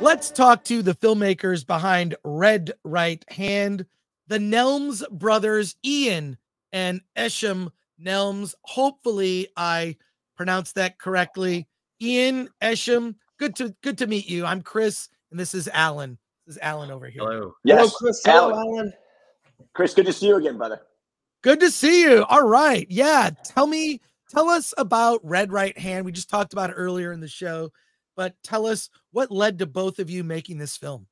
Let's talk to the filmmakers behind Red Right Hand, the Nelms brothers, Ian and Eshom Nelms. Hopefully I pronounced that correctly. Ian, Eshom, good to meet you. I'm Chris, and this is Alan. This is Alan over here. Hello. Yes. Hello, Chris. Hello, Alan. Chris, good to see you again, brother. Good to see you. All right. Yeah. Tell us about Red Right Hand. We just talked about it earlier in the show, but tell us what led to both of you making this film.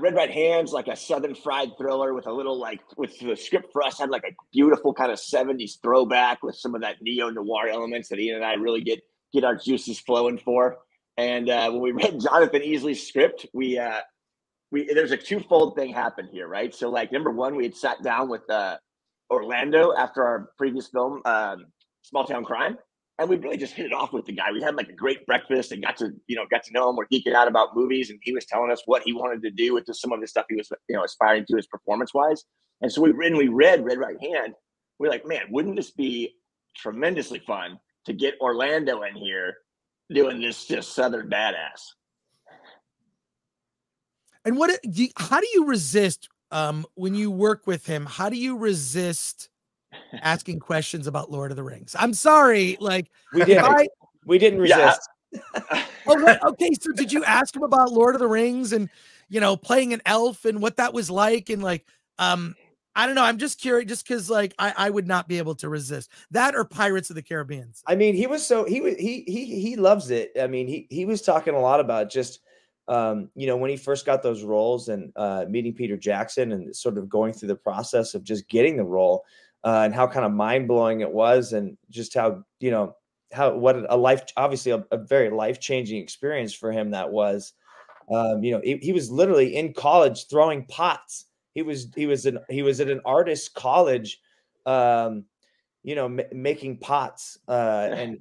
Red Right Hand's like a Southern fried thriller with a little with the script for us had like a beautiful kind of 70s throwback with some of that neo-noir elements that Ian and I really get our juices flowing for. And when we read Jonathan Easley's script, there's a twofold thing happened here, right? So like number one, we had sat down with Orlando after our previous film, Small Town Crime. And we really just hit it off with the guy. We had like a great breakfast and got to know him. We're geeking out about movies, and he was telling us what he wanted to do with some of the stuff he was, aspiring to his performance wise. And so we read Red Right Hand. We're like, man, wouldn't this be tremendously fun to get Orlando in here doing this just Southern badass? And how do you resist when you work with him? How do you resist asking questions about Lord of the Rings? I'm sorry, like we didn't resist. Yeah. Okay, so did you ask him about Lord of the Rings and playing an elf and what that was like? And like I don't know, I'm just curious, just because like I would not be able to resist that, or Pirates of the Caribbean. I mean, he loves it. I mean, he was talking a lot about just when he first got those roles and meeting Peter Jackson and sort of going through the process of just getting the role. And how kind of mind-blowing it was, and just how obviously a very life-changing experience for him that was. He was literally in college throwing pots. He was at an artist college, making pots. And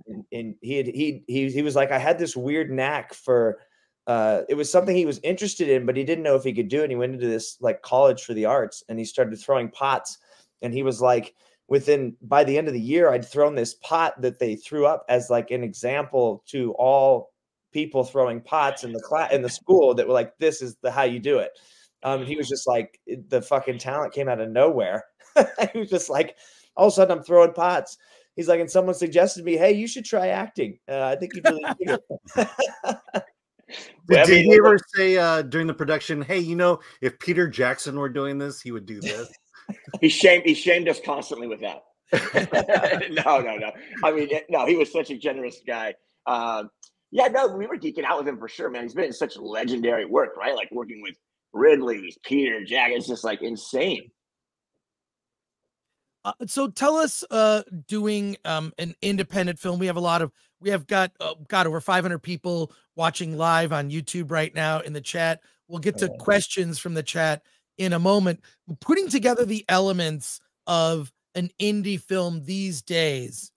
he was like, I had this weird knack for. It was something he was interested in, but he didn't know if he could do it. And he went into this like college for the arts, and he started throwing pots. And he was like, by the end of the year, I'd thrown this pot that they threw up as like an example to all people throwing pots in the school that were like, this is how you do it. He was just like, the fucking talent came out of nowhere. He was just like, all of a sudden I'm throwing pots. He's like, and someone suggested me, hey, you should try acting. I think you really need it. Did he ever say during the production, hey, if Peter Jackson were doing this, he would do this? He shamed us constantly with that. No. I mean, no, he was such a generous guy. We were geeking out with him for sure, man. He's been in such legendary work, right? Like working with Ridley, Peter, Jack. It's just like insane. So tell us, doing an independent film. We have got over 500 people watching live on YouTube right now in the chat. We'll get to questions from the chat in a moment. Putting together the elements of an indie film these days,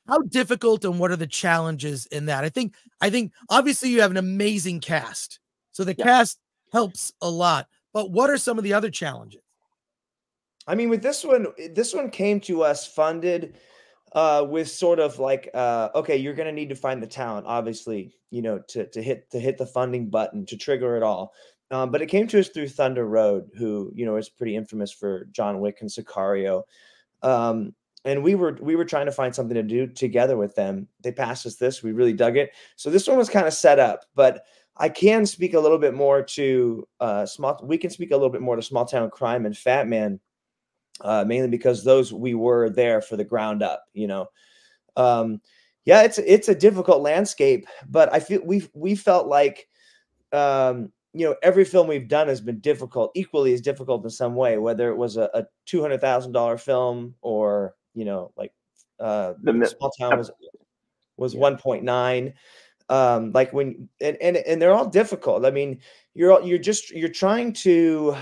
how difficult and what are the challenges in that? I think obviously you have an amazing cast, so the cast helps a lot, but what are some of the other challenges? I mean, with this one came to us funded with sort of like, okay, you're going to need to find the talent, obviously, to hit the funding button to trigger it all. But it came to us through Thunder Road, who, is pretty infamous for John Wick and Sicario. And we were trying to find something to do together with them. They passed us this. We really dug it. So this one was kind of set up, but I can speak a little bit more to we can speak a little bit more to Small Town Crime and Fat Man, mainly because we were there for the ground up, it's a difficult landscape, but I feel we felt like, every film we've done has been equally as difficult in some way, whether it was a $200,000 film or, Small Town was 1.9. Like when, and they're all difficult. I mean, you're trying to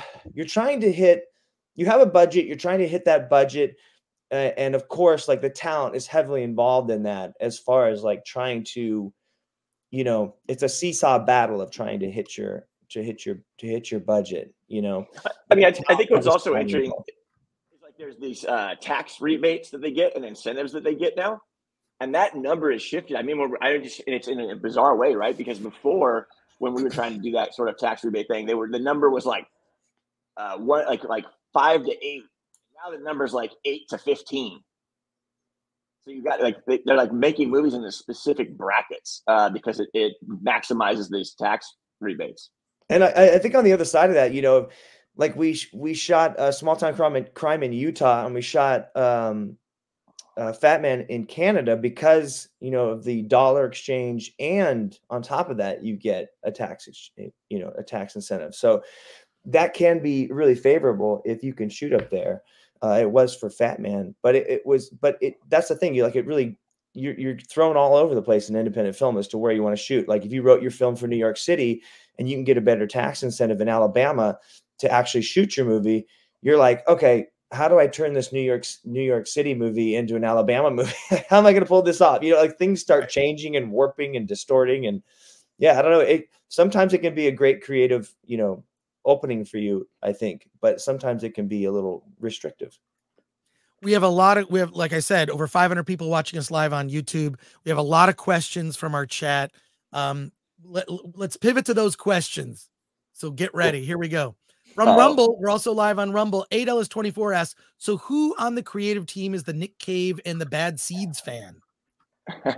hit, you have a budget, you're trying to hit that budget. And of course, like the talent is heavily involved in that as far as like trying to, it's a seesaw battle of trying to hit your budget, I mean, I think what's also interesting is like there's these tax rebates that they get and incentives that they get now. And that number has shifted. I mean, it's in a bizarre way, right? Because before, when we were trying to do that sort of tax rebate thing, the number was like 5 to 8. Now the number's like 8 to 15. So you got like they're like making movies in the specific brackets because it maximizes these tax rebates. And I think on the other side of that, you know, like we shot Small Time Crime in Utah, and we shot Fat Man in Canada because, you know, of the dollar exchange, and on top of that, you get a tax incentive. So that can be really favorable if you can shoot up there. It was for Fat Man, but that's the thing. You're thrown all over the place in independent film as to where you want to shoot. Like if you wrote your film for New York City and you can get a better tax incentive in Alabama to actually shoot your movie, you're like, okay, how do I turn this New York City movie into an Alabama movie? How am I going to pull this off? You know, like things start changing and warping and distorting. And yeah, I don't know. Sometimes it can be a great creative, you know, opening for you, I think, but sometimes it can be a little restrictive. We have, like I said, over 500 people watching us live on YouTube. We have a lot of questions from our chat. Let's pivot to those questions. So get ready. Here we go. From Rumble, we're also live on Rumble. ADellis24 asks, so who on the creative team is the Nick Cave and the Bad Seeds fan?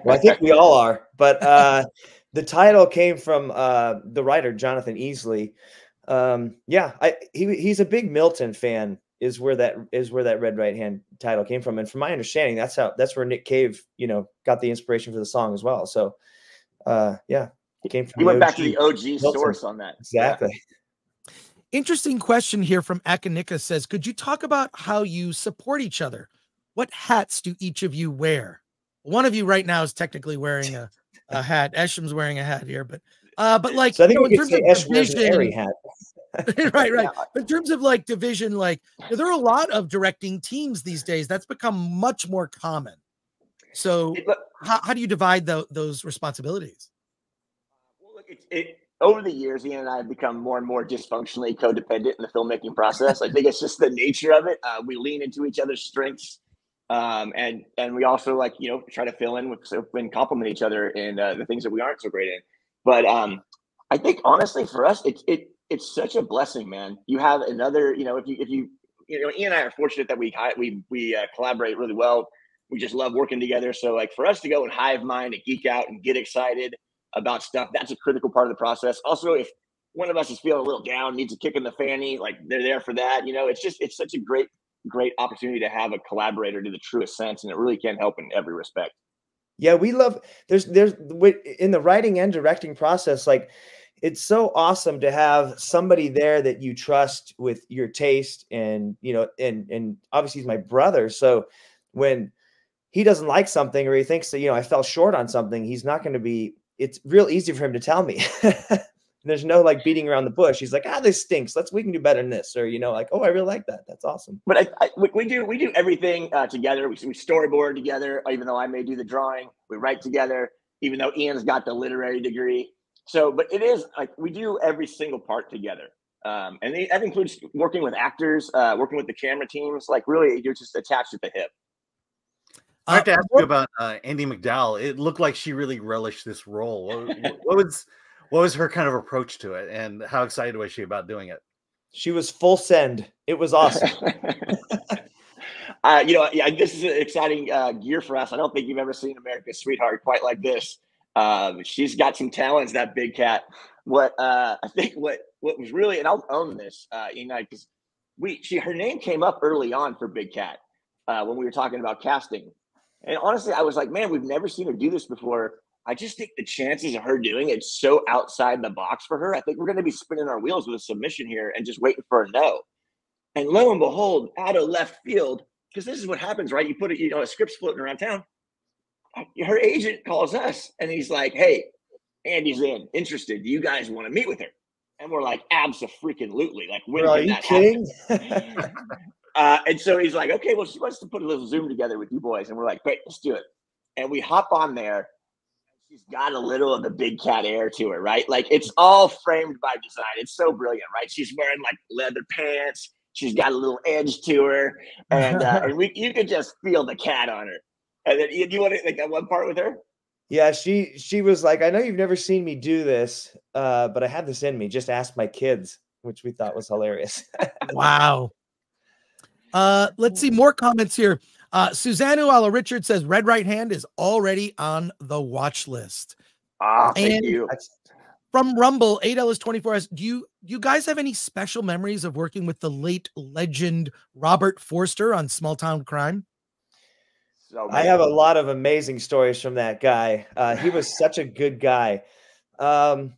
Well, I think we all are, but the title came from the writer, Jonathan Easley. He's a big Milton fan, is where that Red Right Hand title came from. And from my understanding, that's where Nick Cave, you know, got the inspiration for the song as well. So it came from he went back to the OG Milton source on that. Exactly. Yeah. Interesting question here from Akanika says, could you talk about how you support each other? What hats do each of you wear? One of you right now is technically wearing a hat. Eshom's wearing a hat here, but like, so I think in terms of division, hat. right. Yeah. But in terms of like division, like there are a lot of directing teams these days. That's become much more common. So how do you divide those responsibilities? Well, look, over the years, Ian and I have become more and more dysfunctionally codependent in the filmmaking process. I think it's just the nature of it. We lean into each other's strengths, and we also try to fill in and complement each other in the things that we aren't so great in. But I think honestly, for us, it's such a blessing, man. You have another, if you Ian and I are fortunate that we collaborate really well. We just love working together. So like for us to go and hive mind and geek out and get excited about stuff, that's a critical part of the process. Also, if one of us is feeling a little down, needs a kick in the fanny, like they're there for that. It's such a great opportunity to have a collaborator to the truest sense, and it really can help in every respect. Yeah, we love there's in the writing and directing process, like it's so awesome to have somebody there that you trust with your taste, and and obviously he's my brother, so when he doesn't like something or he thinks that I fell short on something, he's not going to be. It's real easy for him to tell me. There's no like beating around the bush. He's like, this stinks. We can do better than this, or like, oh, I really like that. That's awesome. But we do everything together. We storyboard together, even though I may do the drawing. We write together, even though Ian's got the literary degree. So, but it is like we do every single part together, and that includes working with actors, working with the camera teams. Like really, you're just attached at the hip. I have to ask you about Andie MacDowell. It looked like she really relished this role. What was her kind of approach to it, and how excited was she about doing it? She was full send. It was awesome. This is an exciting year for us. I don't think you've ever seen America's Sweetheart quite like this. She's got some talents, that big cat. I think what was really, and I'll own this, because her name came up early on for Big Cat when we were talking about casting. And honestly, I was like, man, we've never seen her do this before. I just think the chances of her doing it so outside the box for her. I think we're going to be spinning our wheels with a submission here and just waiting for a no. And lo and behold, out of left field, because this is what happens, right? You put a script's floating around town. Her agent calls us and he's like, hey, Andie's interested. Do you guys want to meet with her? And we're like, abso-freaking-lutely. Like, when are you kidding? And so he's like, okay, well, she wants to put a little Zoom together with you boys. And we're like, great, let's do it. And we hop on there. She's got a little of the Big Cat air to her, right? Like it's all framed by design. It's so brilliant, right? She's wearing like leather pants. She's got a little edge to her. And you could just feel the cat on her. And then Ian, you want to like that one part with her? Yeah, she was like, I know you've never seen me do this, but I have this in me. Just ask my kids, which we thought was hilarious. Wow. Let's see more comments here. Susanna Ala Richard says Red Right Hand is already on the watch list. Thank you. From Rumble, $8.24. Do you guys have any special memories of working with the late legend Robert Forster on Small Town Crime? I have a lot of amazing stories from that guy. He was such a good guy. Let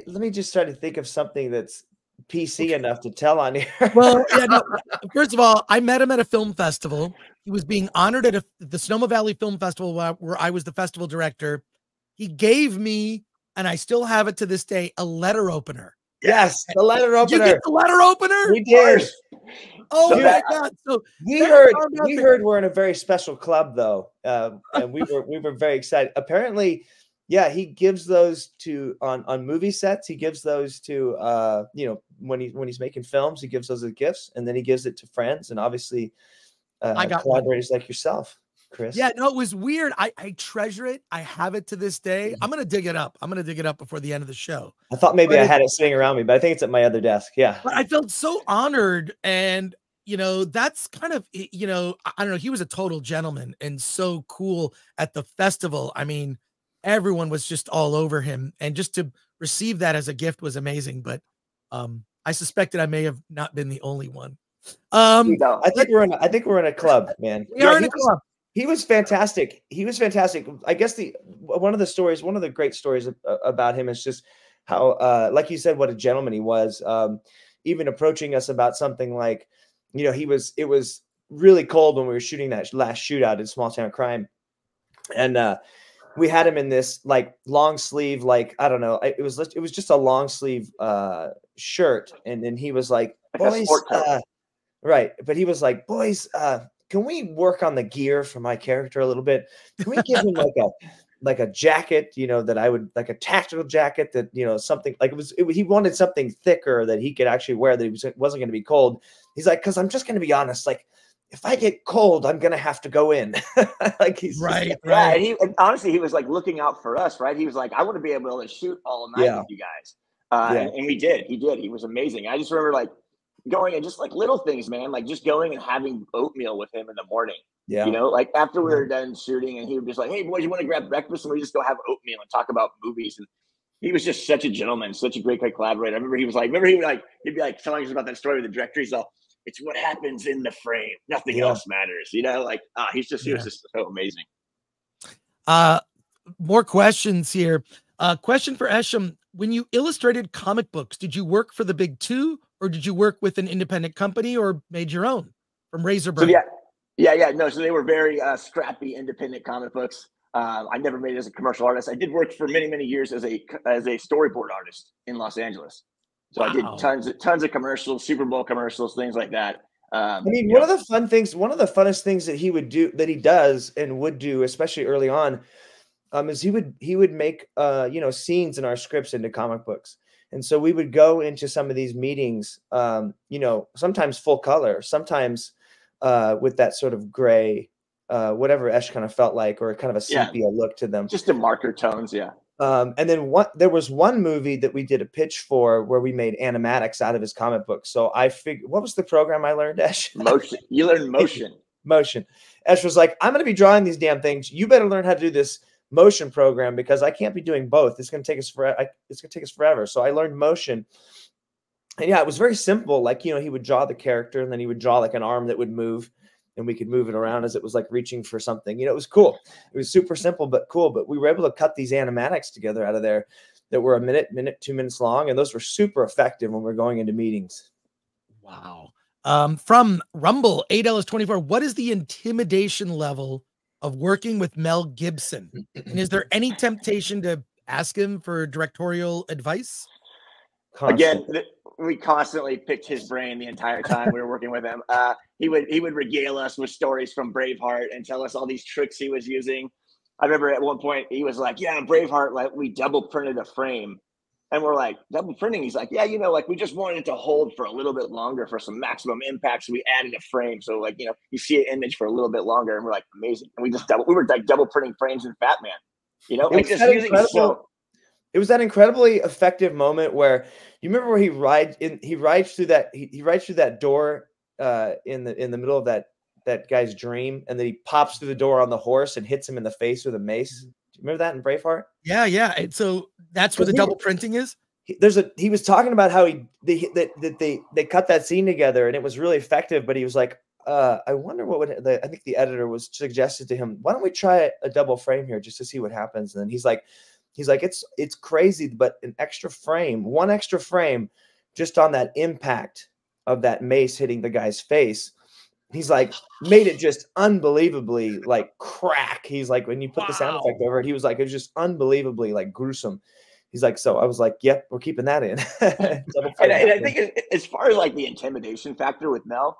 me just try to think of something that's PC enough to tell on here. Well, yeah, no, first of all, I met him at a film festival. He was being honored at the Sonoma Valley Film Festival where I was the festival director. He gave me, and I still have it to this day, a letter opener. Yes, the letter opener. Did you get the letter opener? We did. Oh my God! So we heard we're in a very special club though, and we were very excited. Apparently, yeah, he gives those to on movie sets. He gives those to when he's making films, he gives those as gifts, and then he gives it to friends and obviously I got collaborators like yourself, Chris. Yeah, no, it was weird. I treasure it. I have it to this day. I'm gonna dig it up. Before the end of the show. I thought maybe I had it sitting around me, but I think it's at my other desk. Yeah. But I felt so honored, and that's kind of I don't know. He was a total gentleman and so cool at the festival. I mean, everyone was just all over him, and just to receive that as a gift was amazing. But I suspected I may have not been the only one. I think we're in a club, man. We are in a club. He was fantastic. I guess one of the great stories about him is just how, like you said, what a gentleman he was. Even approaching us about something like, it was really cold when we were shooting that last shootout in Small Town Crime, and we had him in this like long sleeve, like I don't know, it was just a long sleeve shirt, and then he was like, boys, right, but he was like, boys, can we work on the gear for my character a little bit? Can we give him like a jacket, that I would like a tactical jacket that, something like he wanted something thicker that he could actually wear that he wasn't going to be cold. He's like, cause I'm just going to be honest. Like if I get cold, I'm going to have to go in. Like he's right. Yeah. And honestly, he was like looking out for us, right? He was like, I want to be able to shoot all night with you guys. And we did, he was amazing. I just remember like going and just like little things, man, like just going and having oatmeal with him in the morning. Yeah. Like after we were done shooting, and he would just like, hey boys, you want to grab breakfast? And we just go have oatmeal and talk about movies. And he was just such a gentleman, such a great collaborator. I remember he'd be like telling us about that story with the director. He's all, it's what happens in the frame. Nothing else matters. He was just so amazing. More questions here. Question for Eshom. When you illustrated comic books, did you work for the big two, or did you work with an independent company, or made your own from Razorburn? So no. So they were very scrappy independent comic books. I never made it as a commercial artist. I did work for many, many years as a storyboard artist in Los Angeles. So I did tons of commercials, Super Bowl commercials, things like that. One of the funnest things that he would do, that he does and would do, especially early on, is he would make scenes in our scripts into comic books. And so we would go into some of these meetings, sometimes full color, sometimes with that sort of gray, whatever Esh kind of felt like, or kind of a sepia look to them. Just the marker tones, yeah. And then there was one movie that we did a pitch for where we made animatics out of his comic book. So I figured, what was the program I learned, Esh? Motion. You learned motion. Motion. Esh was like, I'm going to be drawing these damn things. You better learn how to do this motion program, because I can't be doing both. It's going to take us forever. It's going to take us forever. So I learned motion. And yeah, it was very simple. Like, he would draw the character, and then he would draw like an arm that would move, and we could move it around as it was like reaching for something. It was cool. It was super simple, but cool. But we were able to cut these animatics together out of there that were a minute, 2 minutes long. And those were super effective when we're going into meetings. Wow. From Rumble, $8.24. What is the intimidation level of working with Mel Gibson? And is there any temptation to ask him for directorial advice? Again, we constantly picked his brain the entire time we were working with him. He would regale us with stories from Braveheart and tell us all these tricks he was using. I remember at one point he was like, yeah, in Braveheart, like we double printed a frame And we're like, double printing? He's like, yeah, you know, like we just wanted it to hold for a little bit longer for some maximum impact. So we added a frame. So like, you know, you see an image for a little bit longer, and we're like, amazing. And we were like double printing frames in Fat Man, you know, like just using so. It was that incredibly effective moment where you remember where he rides through that door in the middle of that guy's dream, and then he pops through the door on the horse and hits him in the face with a mace. Do you remember that in Braveheart? Yeah, yeah. And so that's where the double printing is. He was talking about how they cut that scene together and it was really effective, but he was like, I wonder what would I think the editor was suggested to him, why don't we try a double frame here just to see what happens? And then he's like, it's crazy, but one extra frame just on that impact of that mace hitting the guy's face, he's like, made it just unbelievably like crack. He's like, when you put the sound effect over it, he was like, it was just unbelievably like gruesome. He's like, so I was like, yep, we're keeping that in. and I think as far as like the intimidation factor with Mel,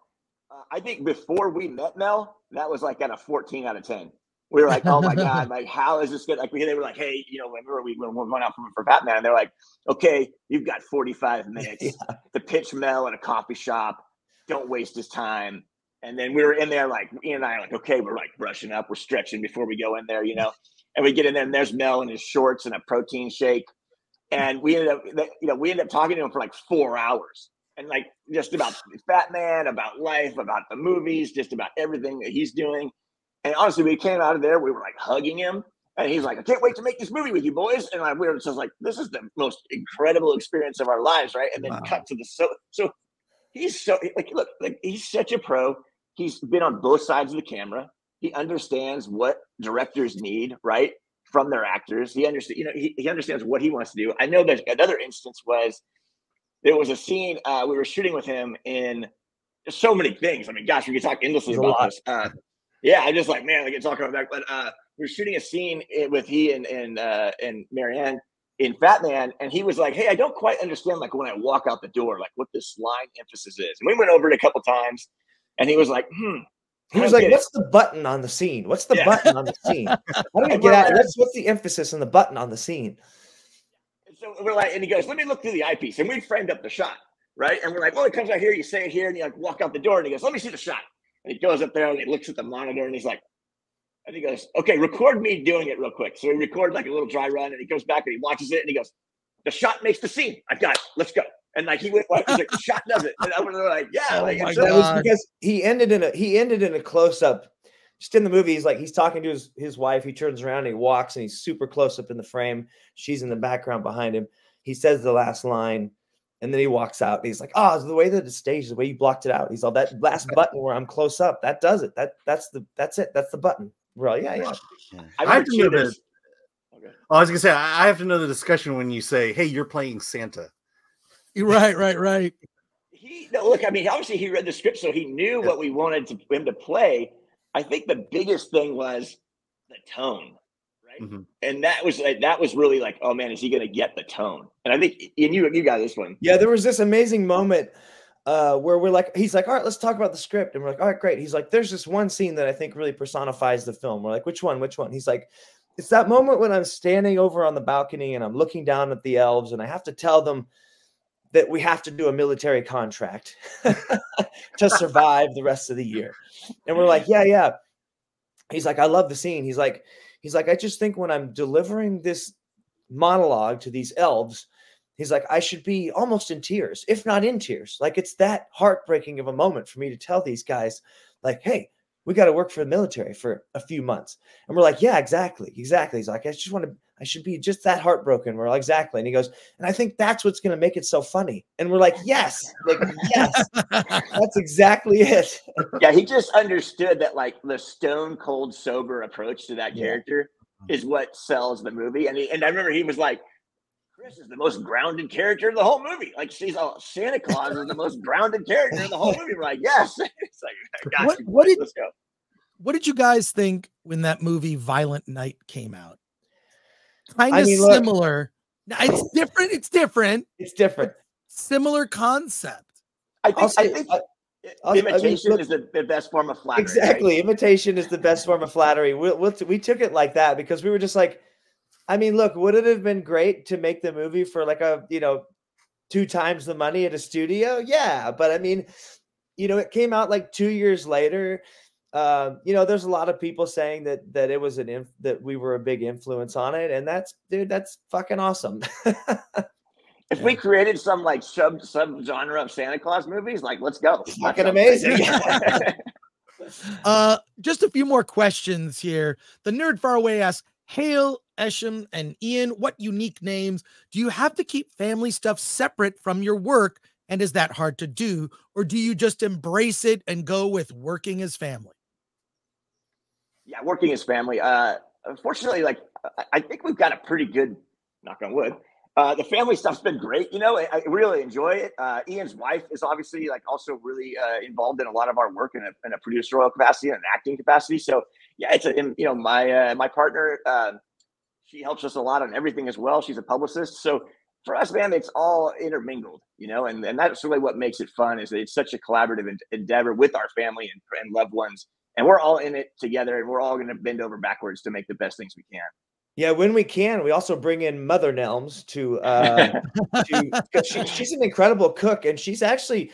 I think before we met Mel, that was like at a 14 out of 10. We were like, oh my God, like, how is this good? Like, they were like, hey, you know, remember we went out for Batman, and they're like, okay, you've got 45 minutes to pitch Mel at a coffee shop. Don't waste his time. And then we were in there, like, Ian and I are like, okay, we're like brushing up, we're stretching before we go in there, you know, and we get in there and there's Mel in his shorts and a protein shake. And we ended up talking to him for like 4 hours, and like just about Fat Man, about life, about the movies, just about everything that he's doing. And honestly, we came out of there, we were like hugging him, and he's like, I can't wait to make this movie with you boys. And we were just like, this is the most incredible experience of our lives, right? And then cut to the so he's so like, look, like he's such a pro. He's been on both sides of the camera. He understands what directors need, right, from their actors. He understands, you know, he understands what he wants to do. I know there's another instance there was a scene we were shooting with him in so many things. I mean, gosh, we could talk endlessly about this. Yeah, I just like, man, I can talk about that. But we were shooting a scene with he and Marianne in Fat Man, and he was like, hey, I don't quite understand, like, when I walk out the door, like what this line emphasis is. And we went over it a couple times, and he was like, He was like, what's the button on the scene? What's the button on the scene? How do we get out? What's the emphasis on the button on the scene? And so we're like, and he goes, let me look through the eyepiece. And we framed up the shot, right? And we're like, well, it comes out here, you say it here, and you like walk out the door, and he goes, let me see the shot. And he goes up there and he looks at the monitor and he's like, and he goes, okay, record me doing it real quick. So we record like a little dry run, and he goes back and he watches it and he goes, the shot makes the scene. I got it. Let's go. And like he's like, the shot does it. And I was like, yeah. Oh like, my so it was because he ended in a close up. Just in the movie, he's talking to his wife. He turns around and he walks and he's super close up in the frame. She's in the background behind him. He says the last line. And then he walks out and he's like, oh, the way that it's staged, the way you blocked it out. He's all, that last button where I'm close up, that does it. That's it. That's the button. We're all, yeah. I have to know this. Okay. I was gonna say, I have to know the discussion when you say, hey, you're playing Santa. Right. Look, I mean, obviously he read the script, so he knew what we wanted him to play. I think the biggest thing was the tone. Right? And that was really like, oh man, is he going to get the tone? And I think you got this one. Yeah, there was this amazing moment where we're like, he's like, all right, let's talk about the script. And we're like, all right, great. He's like, there's this one scene that I think really personifies the film. We're like, which one? He's like, it's that moment when I'm standing over on the balcony and I'm looking down at the elves and I have to tell them that we have to do a military contract to survive the rest of the year. And we're like, yeah. He's like, I love the scene. He's like, I just think when I'm delivering this monologue to these elves, he's like, I should be almost in tears, if not in tears. Like, it's that heartbreaking of a moment for me to tell these guys, like, hey, we got to work for the military for a few months. And we're like, yeah, exactly. He's like, I should be just that heartbroken. We're like, exactly. And he goes, and I think that's what's going to make it so funny. And we're like, yes, that's exactly it. Yeah. He just understood that like the stone cold sober approach to that character is what sells the movie. And I remember he was like, Chris is the most grounded character in the whole movie. Like Santa Claus is the most grounded character in the whole movie. We're like, yes. It's like, let's go. What did you guys think when that movie Violent Night came out? Kind of similar. It's different. Similar concept. I think imitation is the best form of flattery. Exactly. Right? Imitation is the best form of flattery. We took it like that because we were just like, I mean, look, would it have been great to make the movie for like a, 2 times the money at a studio? Yeah. But I mean, it came out like 2 years later. There's a lot of people saying that it was that we were a big influence on it. And that's fucking awesome. If we created some like sub genre of Santa Claus movies, like, let's go. It's fucking amazing. Just a few more questions here. The Nerd Far Away asks, Hail, Eshom, and Ian, what unique names? Do you have to keep family stuff separate from your work? And is that hard to do? Or do you just embrace it and go with working as family? Yeah, working as family. Unfortunately, like, I think we've got a pretty good, knock on wood. The family stuff's been great. I really enjoy it. Ian's wife is obviously like also really involved in a lot of our work in a producerial capacity and an acting capacity. So yeah, it's my partner. She helps us a lot on everything as well. She's a publicist. So for us, man, it's all intermingled, and that's really what makes it fun, is that it's such a collaborative endeavor with our family and loved ones. And we're all in it together, and we're all going to bend over backwards to make the best things we can. Yeah, when we can, we also bring in Mother Nelms to she's an incredible cook, and she's actually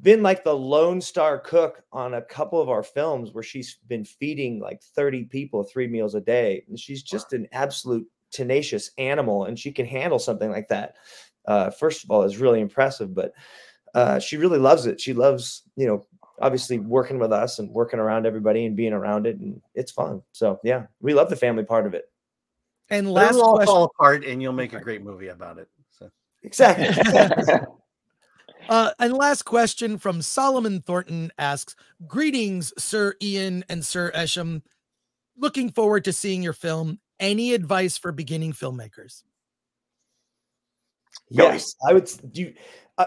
been like the lone star cook on a couple of our films where she's been feeding like 30 people 3 meals a day. And she's just an absolute tenacious animal, and she can handle something like that. First of all, is really impressive, but she really loves it. She loves, obviously working with us and working around everybody and being around it, and it's fun. So yeah, we love the family part of it. And last it'll all question, fall apart, and you'll make a great movie about it. So. Exactly. And last question from Solomon Thornton asks, greetings, Sir Ian and Sir Eshom. Looking forward to seeing your film. Any advice for beginning filmmakers? Yes, I would do.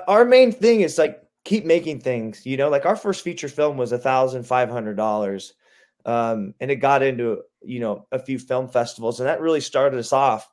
Our main thing is like keep making things. Like our first feature film was $1,500, and it got into a few film festivals, and that really started us off.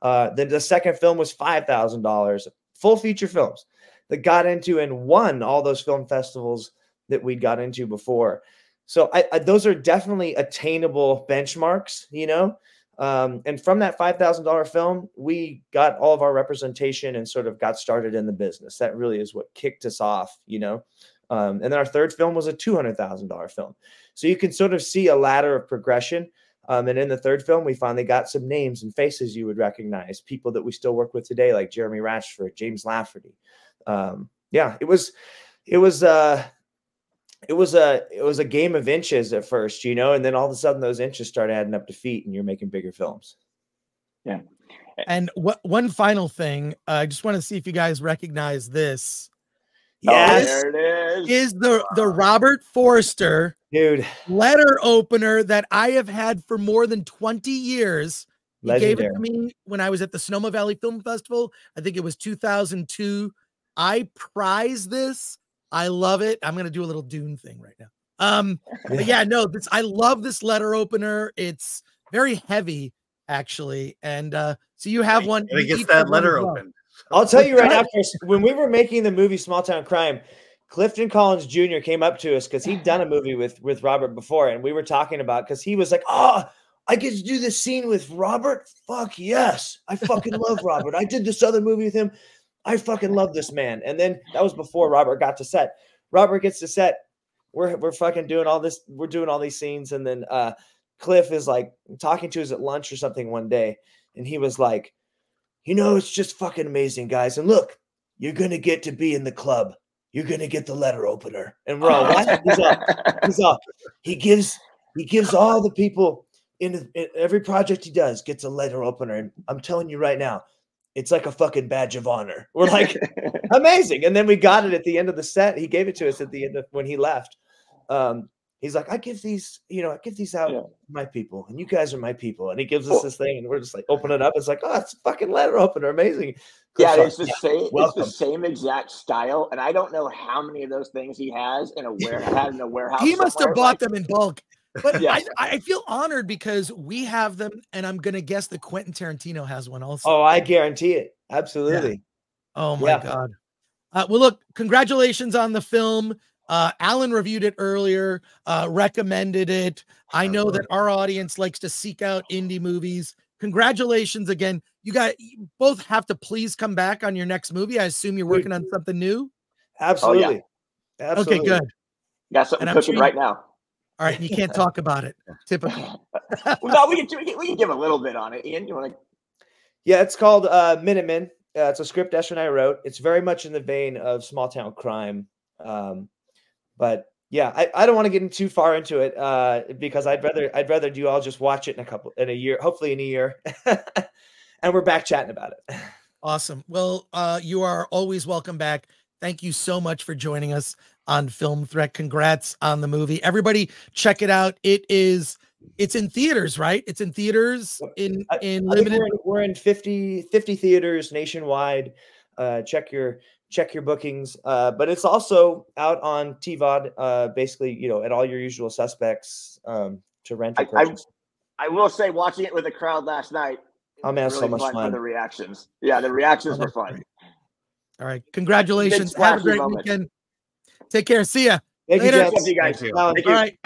Then the second film was $5,000. Full feature films that got into and won all those film festivals that we got into before. So those are definitely attainable benchmarks, and from that $5,000 film, we got all of our representation and sort of got started in the business. That really is what kicked us off, and then our third film was a $200,000 film. So you can sort of see a ladder of progression. And in the third film, we finally got some names and faces you would recognize, people that we still work with today, like Jeremy Ratchford, James Lafferty. Yeah, it was a game of inches at first, and then all of a sudden those inches start adding up to feet, and you're making bigger films. Yeah. And one final thing, I just want to see if you guys recognize this. Yes, there it is the Robert Forster letter opener that I have had for more than 20 years. He gave it to me when I was at the Sonoma Valley Film Festival. I think it was 2002. I prize this. I love it. I'm going to do a little Dune thing right now. But yeah, no, I love this letter opener. It's very heavy, actually. And so you have one. It gets that letter open. I'll tell you right now, Chris, when we were making the movie Small Town Crime, Clifton Collins Jr. came up to us because he'd done a movie with Robert before, and we were talking about, because he was like, I get to do this scene with Robert? Fuck yes. I fucking love Robert. I did this other movie with him. I fucking love this man. And then that was before Robert got to set. Robert gets to set. We're fucking doing all this. We're doing all these scenes. And then Cliff is like talking to us at lunch or something one day. And he was like, it's just fucking amazing, guys. And look, you're going to get to be in the club. You're going to get the letter opener. And we're all, what? He's all, he gives all the people in every project he does gets a letter opener. And I'm telling you right now, it's like a fucking badge of honor. We're like, amazing. And then we got it at the end of the set. He gave it to us at the end of when he left. He's like, I give these out to my people, and you guys are my people. And he gives us this thing, and we're just like, open it up. It's like, it's a fucking letter opener. Amazing. Yeah, it's the same. It's the same exact style, and I don't know how many of those things he has in a warehouse. He must have bought them in bulk. But I feel honored because we have them, and I'm gonna guess that Quentin Tarantino has one also. Oh, I guarantee it. Absolutely. Yeah. Oh my God. Well, look, congratulations on the film. Alan reviewed it earlier, recommended it. I know that our audience likes to seek out indie movies. congratulations again. You both have to please come back on your next movie. I assume you're working on something new. Absolutely. Oh, yeah. Absolutely. Okay, good. Got something cooking right now. All right, you can't talk about it. Typical. No, we can give a little bit on it. Ian, you want to? Yeah, it's called Minutemen. It's a script Eshom and I wrote. It's very much in the vein of small town crime, but yeah, I don't want to get too far into it because I'd rather you all just watch it in a year, hopefully in a year, and we're back chatting about it. Awesome. Well, you are always welcome back. Thank you so much for joining us on Film Threat. Congrats on the movie. Everybody check it out. It's in theaters, right? It's in theaters in limited. We're in 50 theaters nationwide. Check your bookings. But it's also out on TVOD, basically, at all your usual suspects to rent or purchase. I will say, watching it with a crowd last night. Oh man, really so much fun for the reactions. Yeah, the reactions were fun. Great. All right, congratulations. Have a great weekend. Take care. See ya. Thank Later. You, you guys. Thank you. All right.